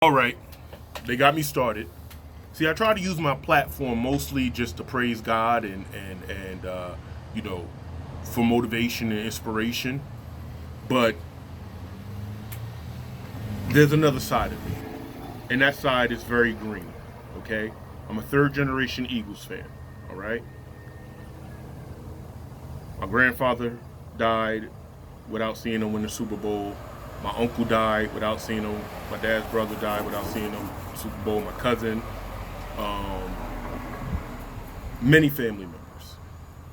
All right, they got me started. See, I try to use my platform mostly just to praise God and you know, for motivation and inspiration. But there's another side of me, and that side is very green. Okay, I'm a third generation Eagles fan. All right, my grandfather died without seeing him win the Super Bowl. My uncle died without seeing him. My dad's brother died without seeing him Super Bowl. My cousin, um, many family members.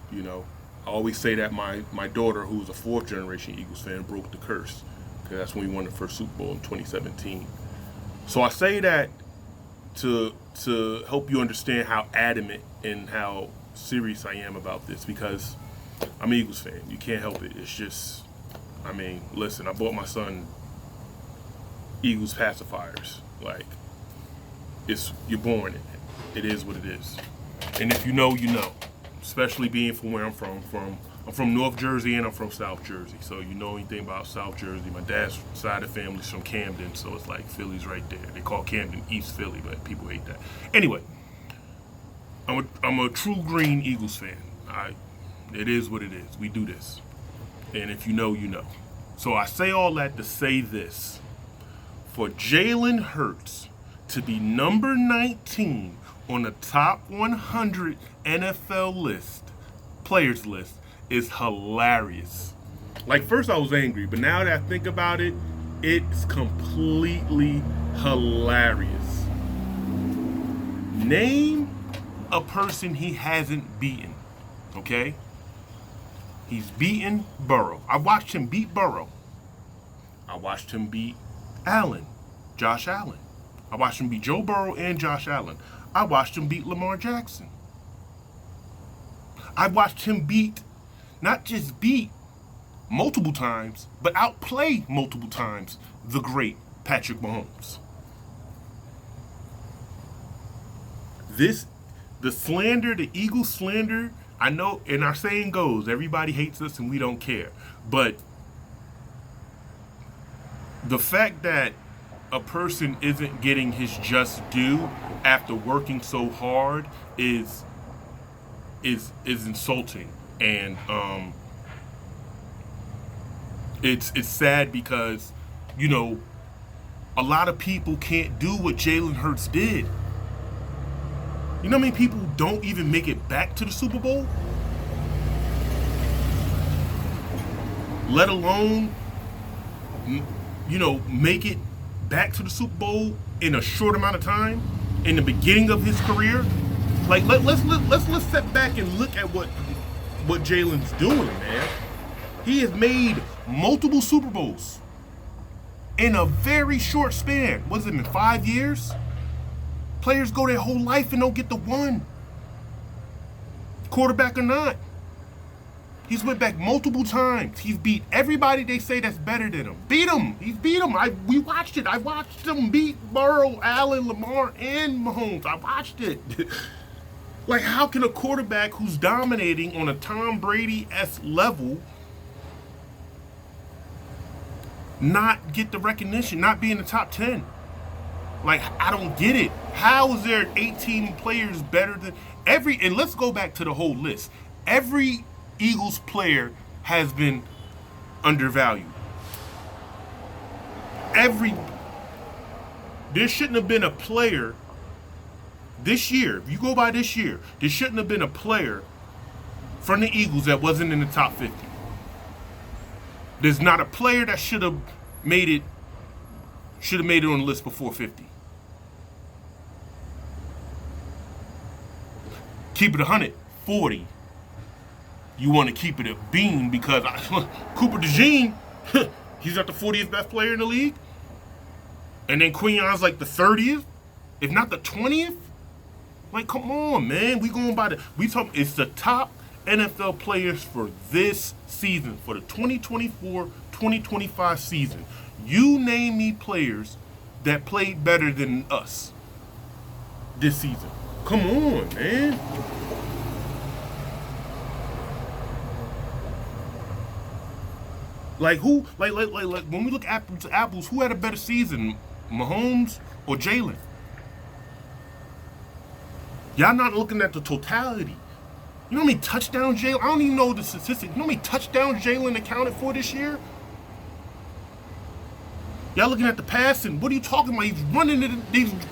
You know, I always say that my daughter, who's a fourth generation Eagles fan, broke the curse because that's when we won the first Super Bowl in 2017. So I say that to help you understand how adamant and how serious I am about this because I'm an Eagles fan. You can't help it. It's just, I mean, listen, I bought my son Eagles pacifiers. Like, you're born in it. It is what it is. And if you know, you know. Especially being from where I'm from. I'm from North Jersey and I'm from South Jersey. So you know anything about South Jersey. My dad's side of the family's from Camden, so it's like Philly's right there. They call Camden East Philly, but people hate that. Anyway, I'm a true green Eagles fan. It is what it is. We do this. And if you know, you know. So I say all that to say this. For Jalen Hurts to be number 19 on the top 100 NFL players list, is hilarious. Like, first I was angry, but now that I think about it, it's completely hilarious. Name a person he hasn't beaten, okay? He's beaten Burrow. I watched him beat Burrow. I watched him beat Josh Allen. I watched him beat Joe Burrow and Josh Allen. I watched him beat Lamar Jackson. I watched him not just beat multiple times, but outplay multiple times the great Patrick Mahomes. The slander, the Eagles slander, I know, and our saying goes, everybody hates us and we don't care. But the fact that a person isn't getting his just due after working so hard is insulting, and it's sad because, you know, a lot of people can't do what Jalen Hurts did. You know how many people don't even make it back to the Super Bowl? Let alone, you know, make it back to the Super Bowl in a short amount of time, in the beginning of his career. Like, let's step back and look at what Jalen's doing, man. He has made multiple Super Bowls in a very short span. What has it been, 5 years? Players go their whole life and don't get the one. Quarterback or not. He's went back multiple times. He's beat everybody they say that's better than him. Beat him. He's beat him. We watched it. I watched him beat Burrow, Allen, Lamar, and Mahomes. I watched it. Like, how can a quarterback who's dominating on a Tom Brady-esque level not get the recognition, not be in the top 10? Like, I don't get it. How is there 18 players better than and let's go back to the whole list. Every Eagles player has been undervalued. There shouldn't have been a player this year. If you go by this year, there shouldn't have been a player from the Eagles that wasn't in the top 50. There's not a player that should have made it on the list before 50. Keep it 100, 40. You want to keep it a bean because Cooper DeJean, he's not the 40th best player in the league. And then Quignon's like the 30th, if not the 20th. Like, come on, man. It's the top NFL players for this season, for the 2024-2025 season. You name me players that played better than us this season. Come on, man. Like, who? Like when we look apples to apples, who had a better season, Mahomes or Jalen. Y'all not looking at the totality. You know how many touchdowns Jalen? I don't even know the statistics. You know how many touchdowns Jalen accounted for this year? Y'all looking at the passing. What are you talking about? He's running it.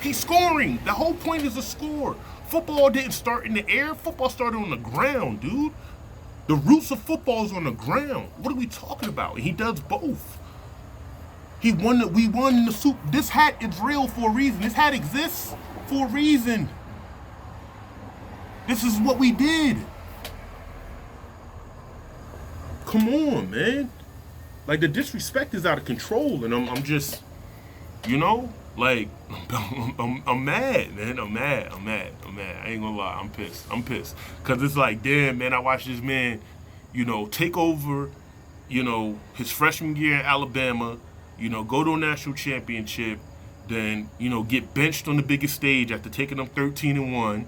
He's scoring. The whole point is to score. Football didn't start in the air. Football started on the ground, dude. The roots of football is on the ground. What are we talking about? And he does both. We won the Super. This hat is real for a reason. This hat exists for a reason. This is what we did. Come on, man. Like, the disrespect is out of control, and I'm just, you know, like, I'm mad, man. I'm mad. I ain't gonna lie, I'm pissed. Cause it's like, damn, man, I watched this man, you know, take over, you know, his freshman year in Alabama, you know, go to a national championship, then, you know, get benched on the biggest stage after taking them 13-1,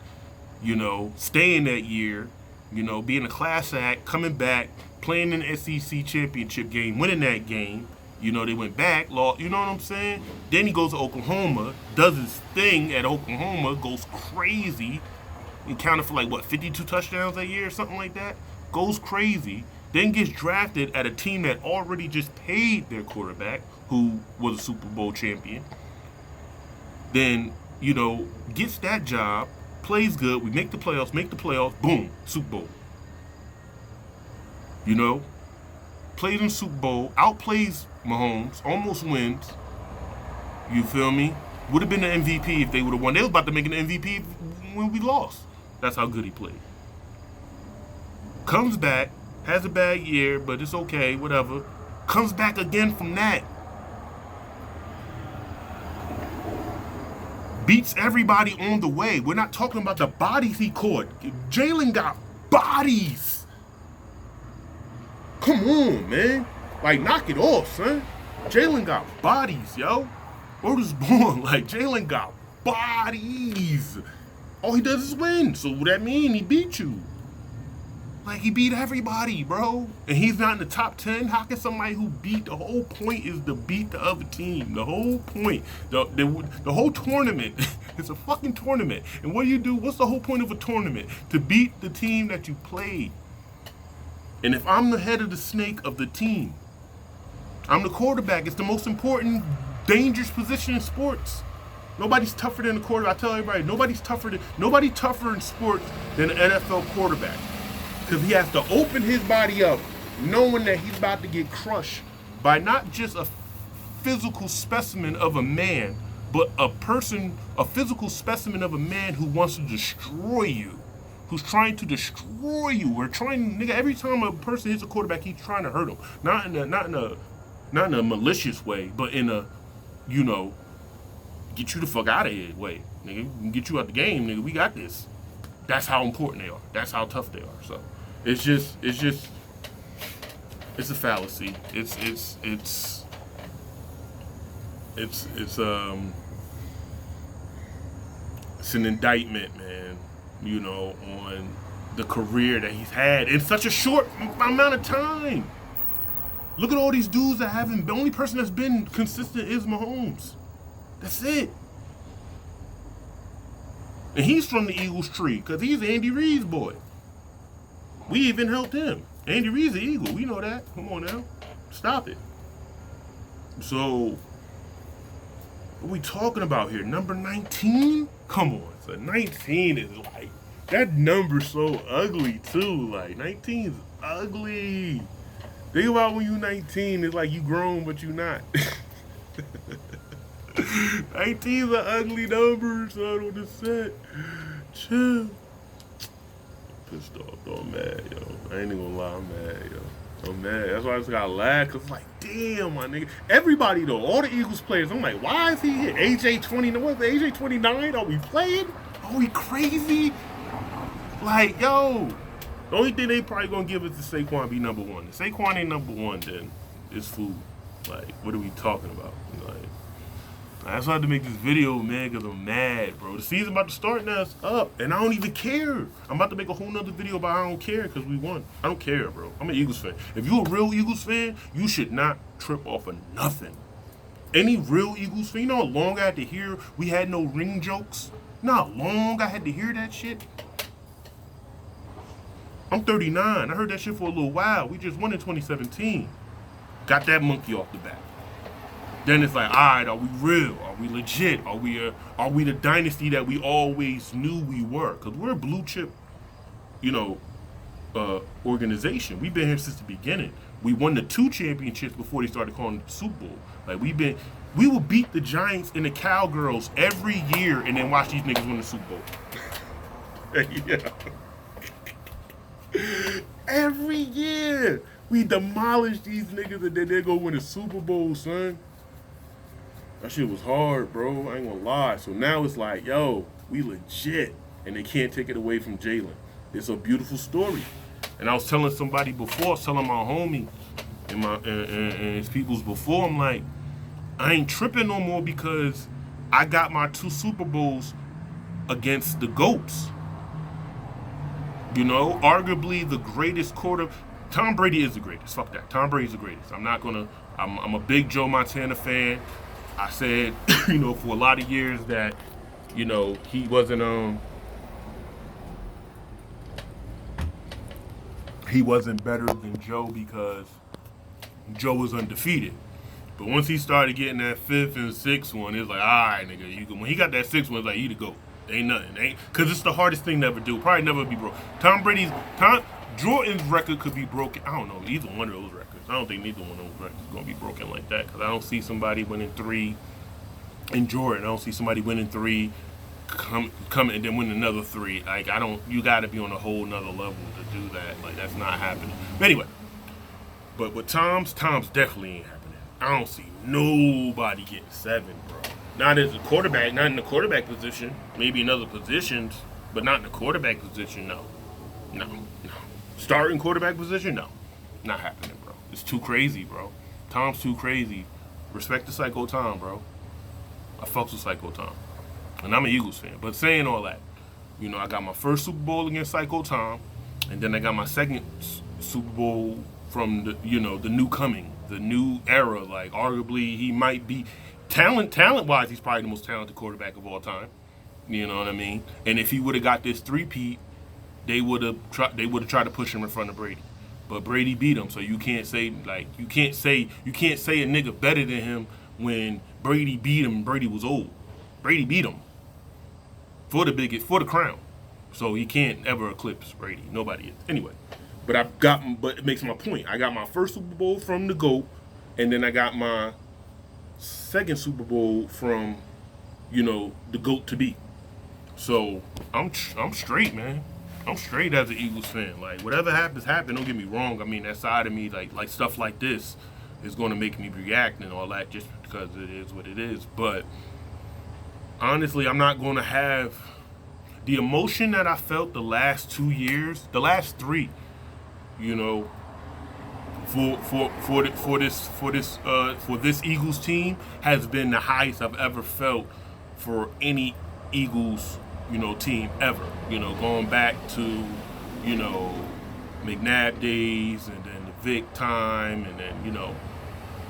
you know, staying that year, you know, being a class act, coming back, playing in the SEC championship game, winning that game. You know, they went back, lost, you know what I'm saying? Then he goes to Oklahoma, does his thing at Oklahoma, goes crazy, and counted for like, what, 52 touchdowns that year or something like that? Goes crazy, then gets drafted at a team that already just paid their quarterback, who was a Super Bowl champion. Then, you know, gets that job, plays good, we make the playoffs, boom, Super Bowl. You know, plays in Super Bowl, outplays Mahomes, almost wins. You feel me? Would have been the MVP if they would have won. They was about to make an MVP when we lost. That's how good he played. Comes back, has a bad year, but it's okay, whatever. Comes back again from that. Beats everybody on the way. We're not talking about the bodies he caught. Jalen got bodies. Come on, man. Like, knock it off, son. Jalen got bodies, yo. Word is born. Like, Jalen got bodies. All he does is win. So what that mean? He beat you. Like, he beat everybody, bro. And he's not in the top 10. How can somebody who beat, the whole point is to beat the other team. The whole point. The whole tournament. It's a fucking tournament. And what do you do? What's the whole point of a tournament? To beat the team that you played. And if I'm the head of the snake of the team, I'm the quarterback. It's the most important, dangerous position in sports. Nobody's tougher than the quarterback. I tell everybody, nobody tougher in sports than an NFL quarterback. Because he has to open his body up, knowing that he's about to get crushed by not just a physical specimen of a man, but a physical specimen of a man who wants to destroy you. Who's trying to destroy you. Nigga, every time a person hits a quarterback, he's trying to hurt him. Not in a malicious way, but in a, you know, get you the fuck out of here way. Nigga, get you out the game, nigga. We got this. That's how important they are. That's how tough they are. So it's a fallacy. It's an indictment, man. You know, on the career that he's had in such a short amount of time. Look at all these dudes that haven't. The only person that's been consistent is Mahomes. That's it. And he's from the Eagles tree because he's Andy Reid's boy. We even helped him. Andy Reid's an Eagle. We know that. Come on now. Stop it. So, what are we talking about here? Number 19? Come on. So 19 is like, that number's so ugly too. Like, 19 is ugly. Think about when you 19, it's like you grown, but you not. 19 is an ugly number, son, on the set. Chill. I'm pissed off, though. I'm mad, yo. I ain't even gonna lie, I'm mad, yo. I'm mad. That's why I just gotta laugh, cause like, damn, my nigga. Everybody though, all the Eagles players, I'm like, why is he here? AJ 29, what's the AJ 29? Are we playing? Are we crazy? Like, yo. The only thing they probably gonna give us to Saquon be number one. If Saquon ain't number one, then it's food. Like, what are we talking about? Like, that's why I had to make this video, man, because I'm mad, bro. The season about to start now, it's up, and I don't even care. I'm about to make a whole nother video about I don't care because we won. I don't care, bro. I'm an Eagles fan. If you're a real Eagles fan, you should not trip off of nothing. Any real Eagles fan, you know how long I had to hear we had no ring jokes? You know how long I had to hear that shit? I'm 39. I heard that shit for a little while. We just won in 2017. Got that monkey off the bat. Then it's like, all right, are we real? Are we legit? Are we the dynasty that we always knew we were? Because we're a blue chip, you know, organization. We've been here since the beginning. We won the 2 championships before they started calling it the Super Bowl. Like we will beat the Giants and the Cowgirls every year, and then watch these niggas win the Super Bowl. Yeah. Every year we demolish these niggas, and then they go win the Super Bowl, son. That shit was hard, bro. I ain't gonna lie. So now it's like, yo, we legit, and they can't take it away from Jalen. It's a beautiful story. And I was telling somebody before, I was telling my homie and his peoples before, I'm like, I ain't tripping no more because I got my 2 Super Bowls against the GOATs. You know, arguably the greatest quarter. Tom Brady is the greatest. Fuck that. Tom Brady's the greatest. I'm a big Joe Montana fan. I said, you know, for a lot of years that, you know, he wasn't better than Joe because Joe was undefeated. But once he started getting that 5th and 6th one, it was like, all right, nigga, when he got that 6th one, it's like, he the GOAT. Ain't nothing. Because it's the hardest thing to ever do. Probably never be broke. Jordan's record could be broken. I don't know, either one of those records. I don't think neither one of those records is going to be broken like that. Because I don't see somebody winning 3 in Jordan. I don't see somebody winning 3, come and then win another 3. Like, you got to be on a whole nother level to do that. Like, that's not happening. But anyway. But with Tom's definitely ain't happening. I don't see nobody getting 7, bro. Not as a quarterback, not in the quarterback position. Maybe in other positions, but not in the quarterback position, no. Starting quarterback position, no. Not happening, bro. It's too crazy, bro. Tom's too crazy. Respect the Psycho Tom, bro. I fucks with Psycho Tom. And I'm an Eagles fan. But saying all that, you know, I got my first Super Bowl against Psycho Tom, and then I got my second Super Bowl from the new coming, the new era. Like, arguably, he might be talent-wise, he's probably the most talented quarterback of all time. You know what I mean? And if he would have got this 3-peat, they would have tried to push him in front of Brady. But Brady beat him, so you can't say a nigga better than him when Brady beat him and Brady was old. Brady beat him for the crown. So he can't ever eclipse Brady. Nobody is. Anyway, but it makes my point. I got my first Super Bowl from the GOAT, and then I got my second Super Bowl from, you know, the GOAT to be. So I'm straight, man. I'm straight as an Eagles fan. Like, whatever happens, happen. Don't get me wrong. I mean, that side of me, like stuff like this, is going to make me react and all that just because it is what it is. But honestly, I'm not going to have the emotion that I felt the last 2 years, the last 3. You know, for this Eagles team has been the highest I've ever felt for any Eagles, you know, team ever. You know, going back to, you know, McNabb days, and then the Vic time, and then, you know,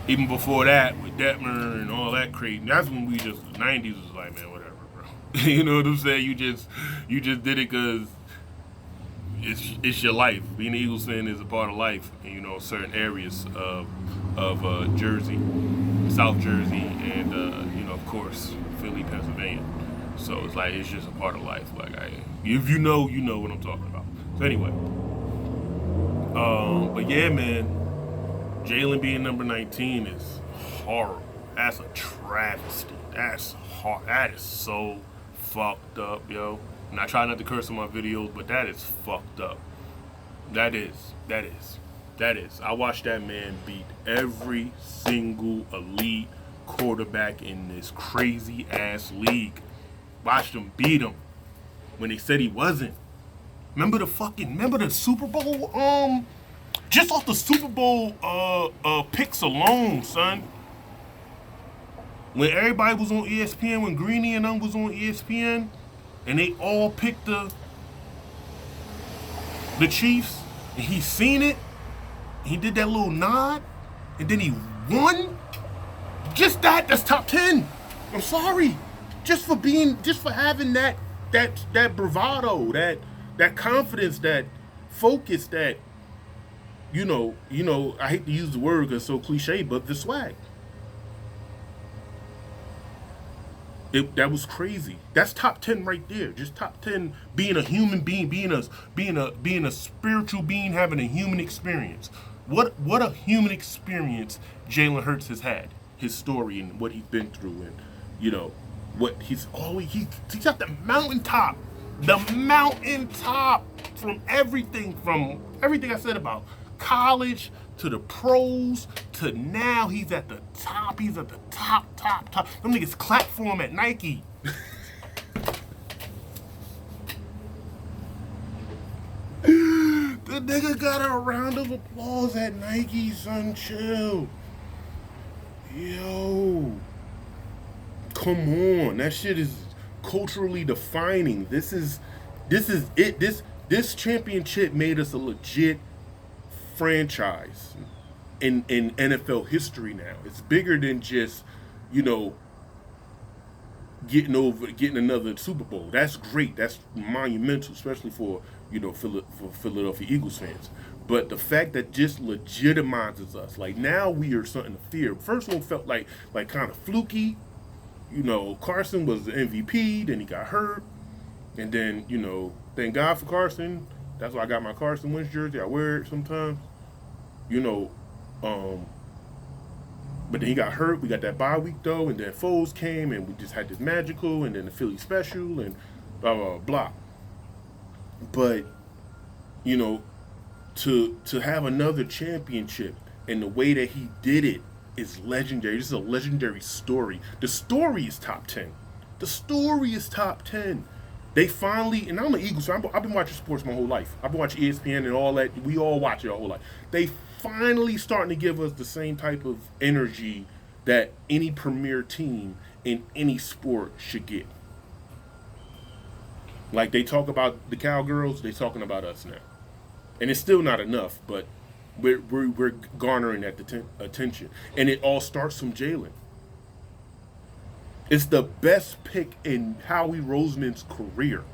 even before that with Detmer and all that crazy. That's when the 90s was like, man, whatever, bro. You know what I'm saying? You just did it because it's your life. Being an Eagles fan is a part of life. And, you know, certain areas of Jersey, South Jersey, and you know, of course, Philly, Pennsylvania. So it's like, it's just a part of life. Like, if you know what I'm talking about. So anyway, but yeah, man, Jalen being number 19 is horrible. That's a travesty. That's hard. That is so fucked up, yo. And I try not to curse on my videos, but that is fucked up. That is. I watched that man beat every single elite quarterback in this crazy ass league. Watched him beat him when they said he wasn't. Remember the Super Bowl? Just off the Super Bowl picks alone, son. When everybody was on ESPN, when Greeny and them was on ESPN, and they all picked the Chiefs, and he seen it, he did that little nod, and then he won. Just that's top 10. I'm sorry. Just for having that bravado, that confidence, that focus, that I hate to use the word because it's so cliche, but the swag. That was crazy. That's top 10 right there. Just top 10 being a human being, being a spiritual being, having a human experience. What a human experience Jalen Hurts has had. His story and what he's been through, and what he's at the mountaintop. The mountaintop from everything I said about college to the pros to now. He's at the top. He's at the top. Them niggas clap for him at Nike. The nigga got a round of applause at Nike, son. Chill. Yo. Come on. That shit is culturally defining. This is it. This championship made us a legit franchise in NFL history now. It's bigger than just, getting another Super Bowl. That's great. That's monumental, especially for Philadelphia Eagles fans. But the fact that just legitimizes us, like now we are something to fear. First one felt like kind of fluky. Carson was the MVP, then he got hurt, and then thank God for Carson. That's why I got my Carson Wentz jersey. I wear it sometimes. But then he got hurt. We got that bye week though, and then Foles came, and we just had this magical, and then the Philly special, and blah blah blah. But to have another championship and the way that he did it is legendary. This is a legendary story. The story is top 10. The story is top 10. They finally, and I'm an Eagles fan. I've been watching sports my whole life. I've been watching ESPN and all that. We all watch it our whole life. They finally starting to give us the same type of energy that any premier team in any sport should get. Like they talk about the Cowgirls, they talking about us now. And it's still not enough, but we're garnering that attention. And it all starts from Jalen. It's the best pick in Howie Roseman's career.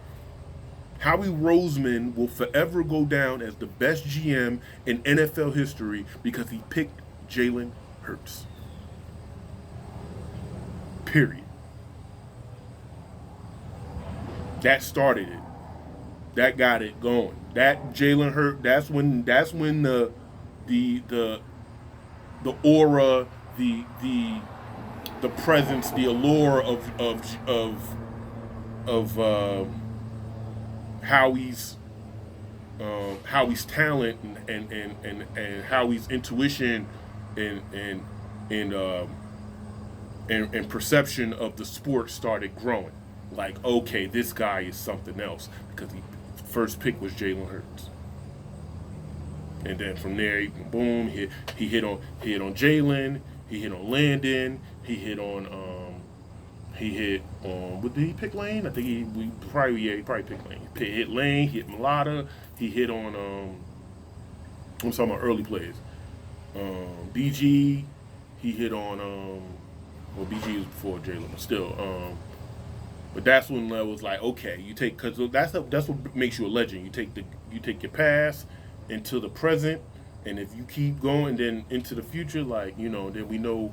Howie Roseman will forever go down as the best GM in NFL history because he picked Jalen Hurts. Period. That started it. That got it going. That Jalen Hurts. That's when the aura, the presence, the allure of Howie's talent and Howie's intuition and perception of the sport started growing. Like, okay, this guy is something else because he first pick was Jalen Hurts. And then from there, boom, he hit on Jalen, he hit on Landon, he hit on what did he pick Lane? I think he probably picked Lane. He hit Lane, he hit Mulata, he hit on I'm talking about early plays. BG, he hit on well, BG was before Jalen, but still but that's when I was like, okay, you take, because that's what makes you a legend. You take your past into the present, and if you keep going, then into the future, like then we know,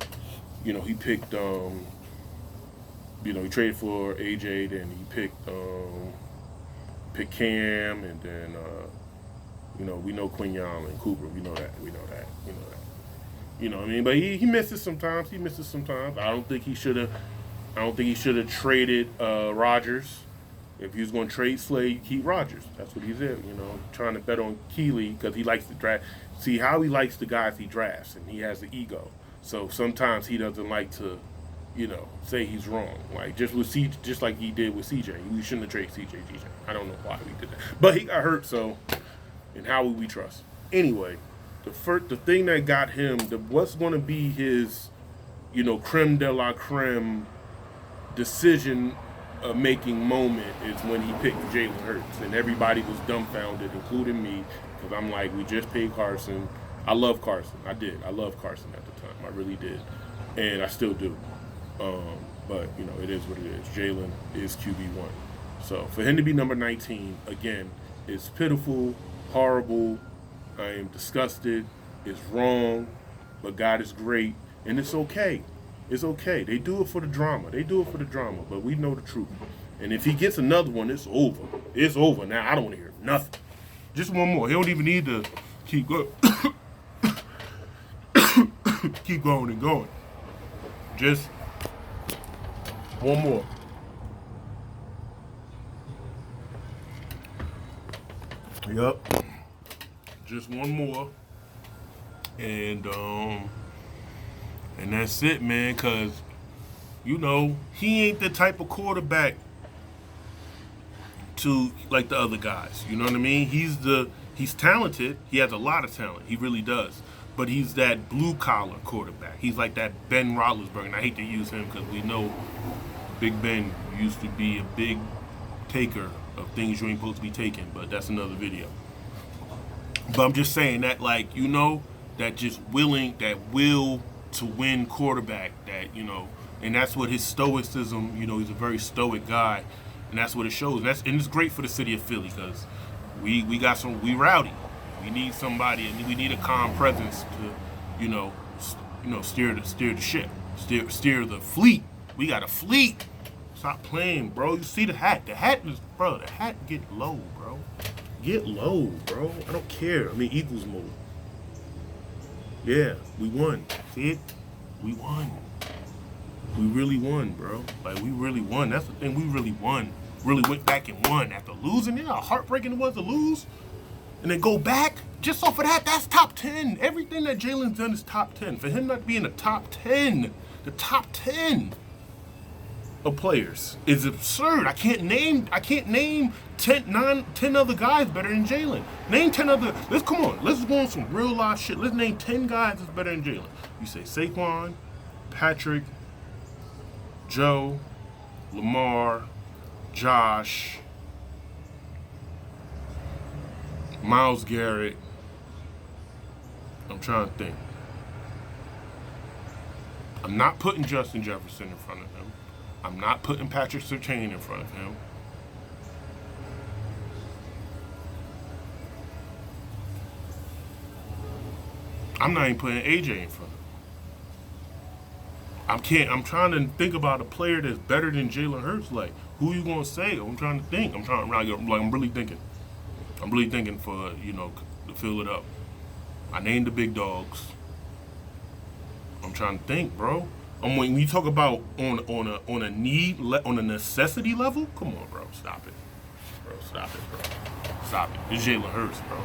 he picked, he traded for AJ, then he picked Cam, and then we know Quinyon and Cooper. We know that. What I mean? But he misses sometimes. I don't think he should have traded Rodgers. If he was going to trade Slade, keep Rodgers. That's what he did. Trying to bet on Keeley because he likes to draft. See how he likes the guys he drafts, and he has the ego. So sometimes he doesn't like to, say he's wrong. Like just like he did with CJ. We shouldn't have traded CJ. I don't know why we did that, but he got hurt. So, and how would we trust? Anyway, the thing that got him, what's going to be his, creme de la creme decision making moment is when he picked Jalen Hurts, and everybody was dumbfounded, including me, because I'm like, we just paid Carson. I love Carson. I did. I love Carson at the time. I really did. and I still do. But you know, it is what it is. Jalen is QB1. So for him to be number 19 again is pitiful, horrible. I am disgusted. It's wrong, but God is great, and it's okay. It's okay. They do it for the drama. They do it for the drama, but we know the truth. And if he gets another one, it's over. It's over now. I don't want to hear nothing. Just one more. He don't even need to keep going. Keep going and going. Just one more. Yep. Just one more. And that's it, man, cause you know, he ain't the type of quarterback to like the other guys. You know what I mean? He's talented. He has a lot of talent. He really does. But he's that blue collar quarterback. He's like that Ben Roethlisberger. And I hate to use him because we know Big Ben used to be a big taker of things you ain't supposed to be taking. But that's another video. But I'm just saying that, like, you know, that just that will to win quarterback, that, you know, and that's what his stoicism, you know, he's a very stoic guy, and that's what it shows. And it's great for the city of Philly because we rowdy. We need somebody, and we need a calm presence to, you know, steer the ship, steer the fleet. We got a fleet. Stop playing, bro. You see the hat? The hat get low, bro. Get low, bro. I don't care. I mean, Eagles mode. Yeah, we won. See it? We won. We really won, bro. Like, we really won. That's the thing. We really won. Really went back and won after losing. Yeah, how heartbreaking it was to lose. And then go back. Just off of that, that's top 10. Everything that Jalen's done is top 10. For him not being the top 10 of players is absurd. I can't name 10 other guys better than Jalen. Name 10 other. Let's go on some real life shit. Let's name 10 guys that's better than Jalen. You say Saquon, Patrick, Joe, Lamar, Josh, Myles Garrett. I'm trying to think. I'm not putting Justin Jefferson in front of him. I'm not putting Patrick Surtain in front of him. I'm not even putting AJ in front of him. I'm trying to think about a player that's better than Jalen Hurts. Like, who you gonna say? I'm trying to think. I'm really thinking. I'm really thinking for, you know, to fill it up. I named the big dogs. I'm trying to think, bro. When you talk about on a necessity level, come on, bro, stop it, bro. Stop it. It's Jalen Hurts, bro.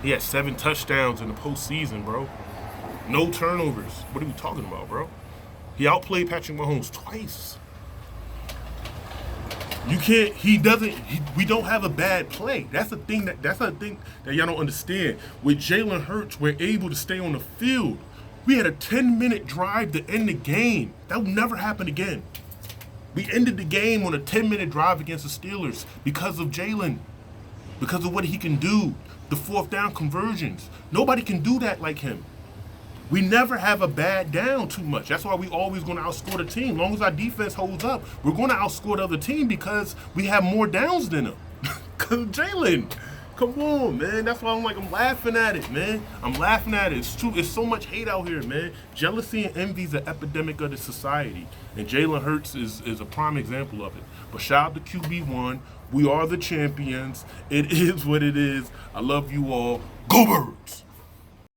He had 7 touchdowns in the postseason, bro. No turnovers. What are we talking about, bro? He outplayed Patrick Mahomes twice. We don't have a bad play. That's the thing that y'all don't understand. With Jalen Hurts, we're able to stay on the field. We had a 10-minute drive to end the game. That will never happen again. We ended the game on a 10-minute drive against the Steelers because of Jalen, because of what he can do, the 4th down conversions. Nobody can do that like him. We never have a bad down too much. That's why we always going to outscore the team. As long as our defense holds up, we're going to outscore the other team because we have more downs than them. Because Jalen. Come on, man. That's why I'm laughing at it, man. I'm laughing at it. It's true. It's so much hate out here, man. Jealousy and envy is an epidemic of the society. And Jalen Hurts is a prime example of it. But shout out to QB1. We are the champions. It is what it is. I love you all. Go Birds!